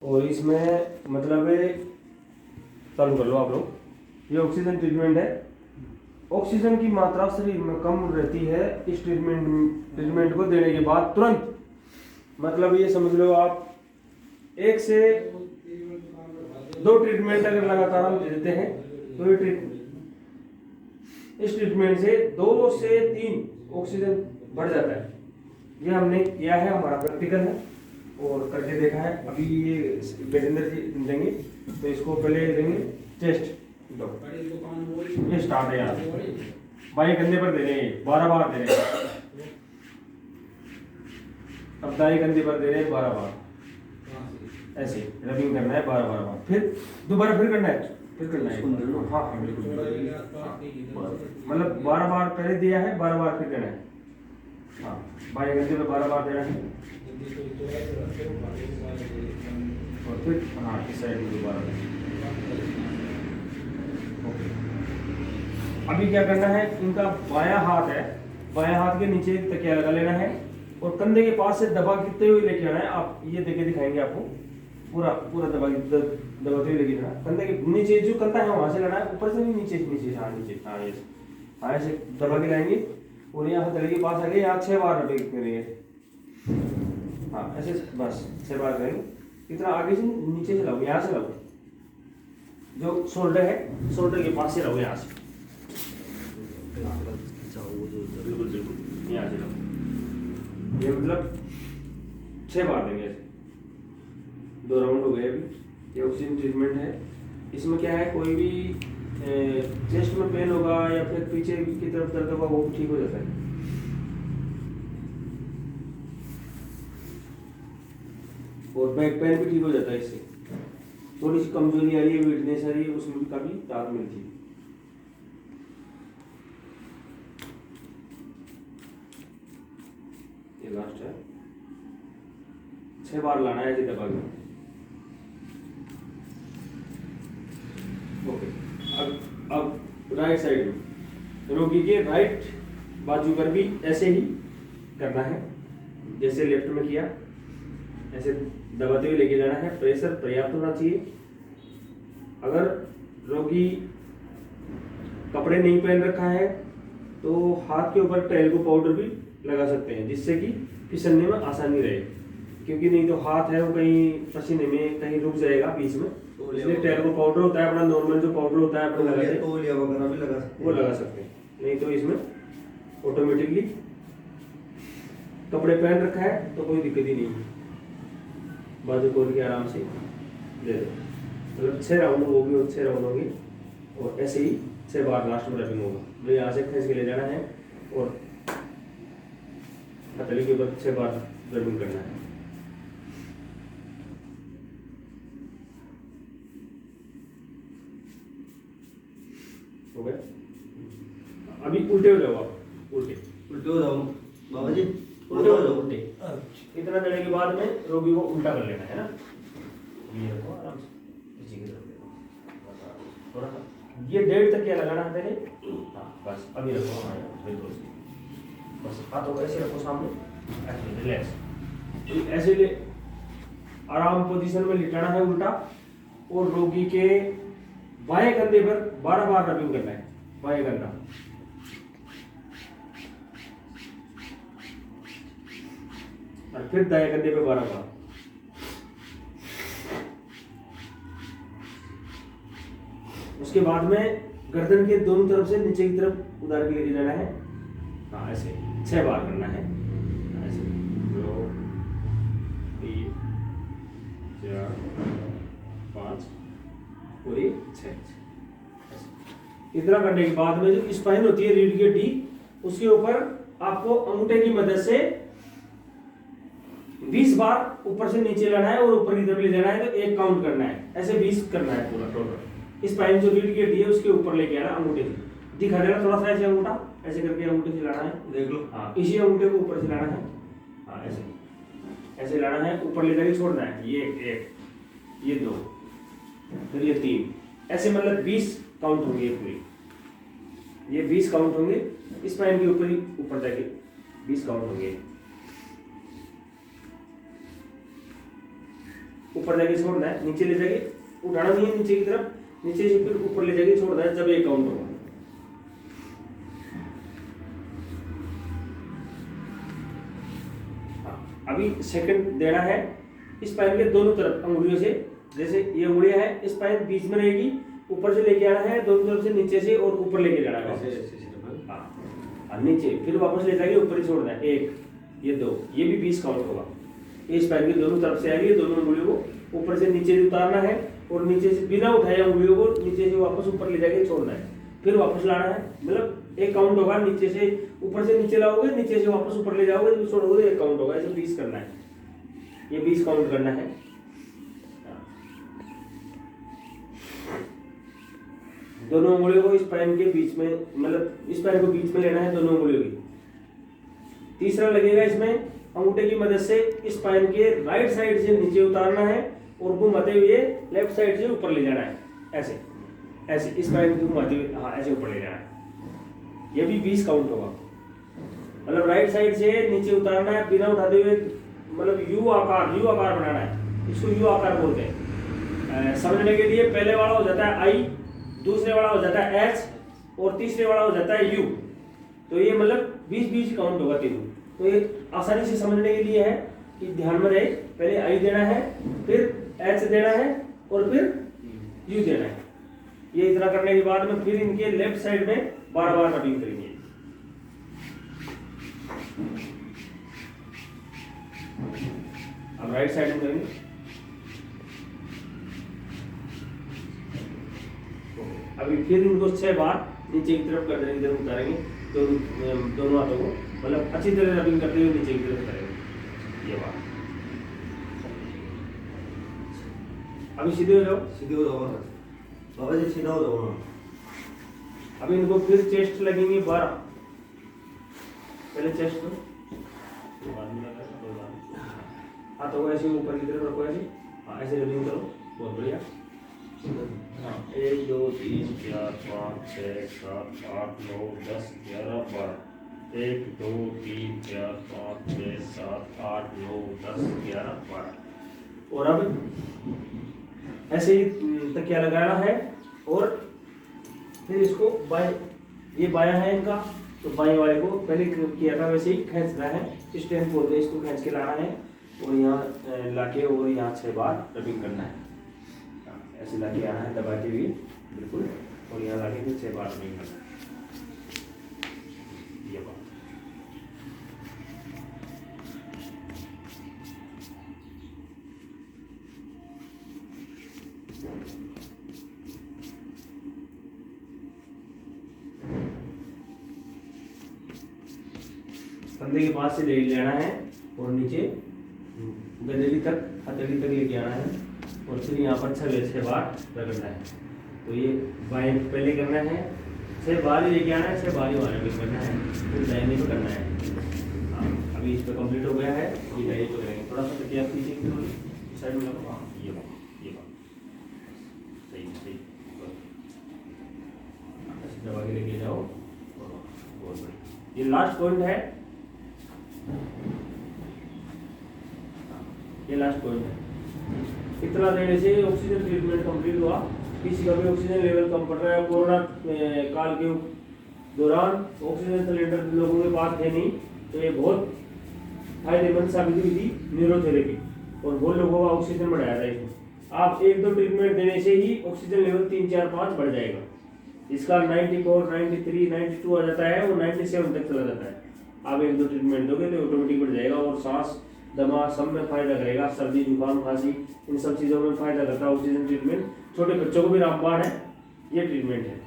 और इसमें मतलब चालू कर लो आप लोग। ये ऑक्सीजन ट्रीटमेंट है। ऑक्सीजन की मात्रा शरीर में कम रहती है इस ट्रीटमेंट को देने के बाद तुरंत। मतलब ये समझ लो आप 1 से 2 ट्रीटमेंट अगर लगातार हम दे देते हैं तो ये इस ट्रीटमेंट से 2 से 3 ऑक्सीजन बढ़ जाता है। ये हमने किया है, हमारा प्रैक्टिकल है और करके देखा है। अभी ये गजेंद्र जी देंगे तो इसको पहले देंगे चेस्ट। ये स्टार्ट है यहाँ, बाएं कंधे पर दे रहे हैं 12 बार दे रहे हैं। अब दाएं कंधे पर दे रहे हैं 12 बार, ऐसे रबिंग करना है 12 बार। फिर दोबारा फिर करना है, फिर करना है। हाँ हाँ बिल्कुल, मतलब 12 बार पहले दिया है, 12 बार फिर करना है। हाँ, बाएं कंधे पर 12 बार देना है और फिर हाँ इस साइड में दोबारा। अभी क्या करना है, इनका बायां हाथ है, बायां हाथ के नीचे तकिया लगा लेना है और कंधे के पास से दबा कितने हुए लेके आना है। आप ये देखे दिखाएंगे आपको, पूरा पूरा दबाते हुए लेके जाना। कंधे के नीचे जो कंधा है वहां से लाना है, ऊपर से नहीं, नीचे नीचे। हाँ नीचे, हाँ ये हाँ ऐसे दबा के लाएंगे और यहाँ हथेली के पास आगे यहाँ 6 बार रटेट करेंगे। हाँ ऐसे बस 6 बार करेंगे। इतना आगे से नीचे से लाओ, यहाँ से लाओ, जो शोल्डर है शोल्डर के पास से लाओ, यहाँ से बिल्कुल बिल्कुल यहाँ से लाओ। ये मतलब 6 बार देंगे ऐसे। 2 राउंड हो गए। अभी ये ऑक्सीजन ट्रीटमेंट है। इसमें क्या है, कोई भी चेस्ट में पेन होगा या फिर पीछे की तरफ दर्द होगा वो ठीक हो जाता है। और बैक पेन भी ठीक हो जाता है इससे। थोड़ी सी कमजोरी आ रही है, वीकनेस आ रही है, उसमें भी काफी राहत मिलती है। ये लास्ट है, 6 बार लाना है ऐसे दबा के। ओके, अब राइट साइड में रोगी के राइट बाजू पर भी ऐसे ही करना है जैसे लेफ्ट में किया। ऐसे दबाते हुए लेके जाना है। प्रेशर पर्याप्त होना चाहिए। अगर रोगी कपड़े नहीं पहन रखा है तो हाथ के ऊपर टेल्को पाउडर भी लगा सकते हैं, जिससे कि फिसलने में आसानी रहे। क्योंकि नहीं तो हाथ है वो कहीं पसीने में कहीं रुक जाएगा बीच में। इसलिए टेल्को पाउडर होता है अपना नॉर्मल जो पाउडर होता है अपना तौलिया वगैरह भी लगा सकते हैं, वो लगा सकते हैं। नहीं तो इसमें ऑटोमेटिकली कपड़े पहन रखा है तो कोई दिक्कत ही नहीं है। बाजू खोल के आराम से दे दो। मतलब 6 राउंड होगी और 6 राउंड होंगे और ऐसे ही 6 बार लास्ट में रबिंग होगा। जो यहाँ से खींच के ले जाना है और हथेली के ऊपर 6 बार रबिंग करना है। हो गया। अभी उल्टे हो जाओ आप, उल्टे उल्टे हो जाओ बाबा जी, उल्टे हो जाओ, उल्टे। इतना देने के बाद में रोगी को उल्टा कर लेना है ना। ये रखो आराम से, इसी की तरफ थोड़ा सा, ये 1.5 तक क्या लगाना है पहले। हाँ बस अभी रखो, हाँ बस हाथों को ऐसे रखो सामने, ऐसे रिलैक्स, ऐसे ले आराम पोजीशन में लिटाना है उल्टा। और रोगी के बाएं कंधे पर 12 बार रबिंग करना है, बाएं कंधा। और फिर दाएं कंधे पे 12 बार। उसके बाद में गर्दन के दोनों तरफ से नीचे की तरफ उतार के लेके जाना है। हाँ ऐसे 6 बार करना है। ऐसे 2 3 4 5 पूरी 6। इतना करने के बाद में जो स्पाइन होती है रीढ़ की हड्डी, उसके ऊपर आपको अंगूठे की मदद से 20 बार ऊपर से नीचे लाना है और ऊपर की तरफ ले जाना है। तो 1 काउंट करना है, ऐसे 20 करना है पूरा टोटल। स्पाइन जो रीढ़ की हड्डी है उसके ऊपर लेके आना अंगूठे से। दिखा देना थोड़ा सा, ऐसे अंगूठा ऐसे करके अंगूठे से लाना है, देख लो। हाँ इसी अंगूठे को ऊपर से लाना है। हाँ ऐसे ऐसे लाना है, ऊपर ले जाके छोड़ना है। ये 1 ये 2 फिर ये 3, ऐसे मतलब 20 काउंट होंगे पूरी। ये 20 काउंट होंगे स्पाइन के ऊपर ही, ऊपर जाके 20 काउंट होंगे। ऊपर जाके छोड़ना है, नीचे ले जाके उठाना नहीं है नीचे की तरफ, नीचे से फिर ऊपर ले जाके छोड़ना है जब ये काउंट होगा। अभी सेकंड देना है स्पाइन के दोनों तरफ अंगुलियों से, जैसे ये उंगलियां है स्पाइन बीच में रहेगी, ऊपर से लेके आना है दोनों तरफ से, नीचे से और ऊपर लेके जाना है हाँ नीचे, फिर वापस ले जाके ऊपर ही छोड़ना है। एक ये दो, ये भी 20 काउंट होगा। ये स्पाइन की दोनों तरफ से आएगी, दोनों उंगलियों को ऊपर से नीचे से उतारना है और नीचे से बिना उठाए उंगलियों को नीचे से वापस ऊपर ले जाके छोड़ना है, फिर वापस लाना है। मतलब एक काउंट होगा, नीचे से ऊपर से नीचे लाओगे, नीचे से वापस ऊपर ले जाओगे, जब छोड़ोगे एक काउंट होगा। ऐसे 20 करना है, ये 20 काउंट करना है। दोनों उंगलियों को स्पाइन के बीच में, मतलब स्पाइन को बीच में लेना है दोनों उंगलियों की। तीसरा लगेगा इसमें अंगूठे की मदद से स्पाइन के राइट साइड से नीचे उतारना है और घुमाते हुए लेफ्ट साइड से ऊपर ले जाना है। ऐसे ऐसे स्पाइन को घुमाते हुए हाँ ऐसे ऊपर ले जाना है। ये भी 20 काउंट होगा। मतलब राइट साइड से नीचे उतारना है बिना उठाते हुए, मतलब यू आकार बनाना है, इसको यू आकार बोलते हैं। समझने के लिए पहले वाला हो जाता है आई, दूसरे वाला हो जाता है एच और तीसरे वाला हो जाता है यू। तो ये मतलब 20-20 काउंट होगा तीनों। तो ये आसानी से समझने के लिए है कि ध्यान में रहे, पहले आई देना है, फिर एच देना है और फिर यू देना है। ये इतना करने के बाद में फिर इनके लेफ्ट साइड में 12 बार रबिंग करेंगे। अब राइट साइड में करेंगे, अभी फिर इनको 6 बार नीचे की तरफ गर्दन की तरफ उतारेंगे, दोनों हाथों को, मतलब अच्छी तरह रबिंग करते हुए नीचे की तरफ करेंगे। ये बात अभी सीधे हो जाओ, सीधे हो जाओ बाबा जी, सीधा हो जाओ। अभी इनको फिर चेस्ट लगेंगे 12, पहले चेस्ट को हाथों को ऐसे ऊपर की तरफ रखो, ऐसे हाँ ऐसे रबिंग करो, बहुत बढ़िया। 1 2 3 4 5 6 7 8 9 10 11 12, 1 2 3 4 5 6 7 8 9 10 11 12। और अब ऐसे ही तकिया लगाना है और फिर इसको बाएं, ये बायां है इनका, तो बाएं वाले को पहले किया था वैसे ही खींचना है, स्टैंड बोलते हैं इसको, खींच के लाना है और यहाँ लाके और यहाँ 6 बार रबिंग करना है। ऐसे लाके आना है दबाते हुए बिल्कुल, और यहाँ लाके फिर 6 बार रबिंग करना है। ये बात कंधे के पास से ले लेना है और नीचे गदेली तक, हथेली तक लेके आना है और फिर यहाँ पर 6 बार रगड़ना है। तो ये बाएं पहले करना है, 6 बार ही लेके आना है, 6 बार ही वाले भी करना है, फिर दाहिने पे करना है। हाँ अभी इस पे कंप्लीट हो गया है, अभी दाहिने पे करेंगे। थोड़ा सा तकिया पीछे साइड में लगाओ, हाँ ये बात सही सही, ऐसे दबा के लेके जाओ, बहुत बढ़िया। ये लास्ट पॉइंट है, ये लास्ट पॉइंट है। इतना देने से ऑक्सीजन ट्रीटमेंट कंप्लीट हुआ। किसी का भी ऑक्सीजन लेवल कम पड़ रहा है, कोरोना काल के दौरान ऑक्सीजन सिलेंडर लोगों के पास थे नहीं, तो ये बहुत फायदेमंद साबित हुई थी न्यूरोथेरेपी, और बहुत लोगों का ऑक्सीजन बढ़ाया था इसमें। आप 1-2 ट्रीटमेंट देने से ही ऑक्सीजन लेवल 3 4 5 बढ़ जाएगा। इसका 94 93 92 आ जाता है, वो 97 तक चला जाता है। आप 1-2 ट्रीटमेंट दोगे तो ऑटोमेटिक बढ़ जाएगा, और सांस दमा सब में फायदा करेगा। सर्दी जुकाम खांसी इन सब चीज़ों में फायदा करता है ऑक्सीजन ट्रीटमेंट। छोटे बच्चों को भी रामबाण है ये ट्रीटमेंट है।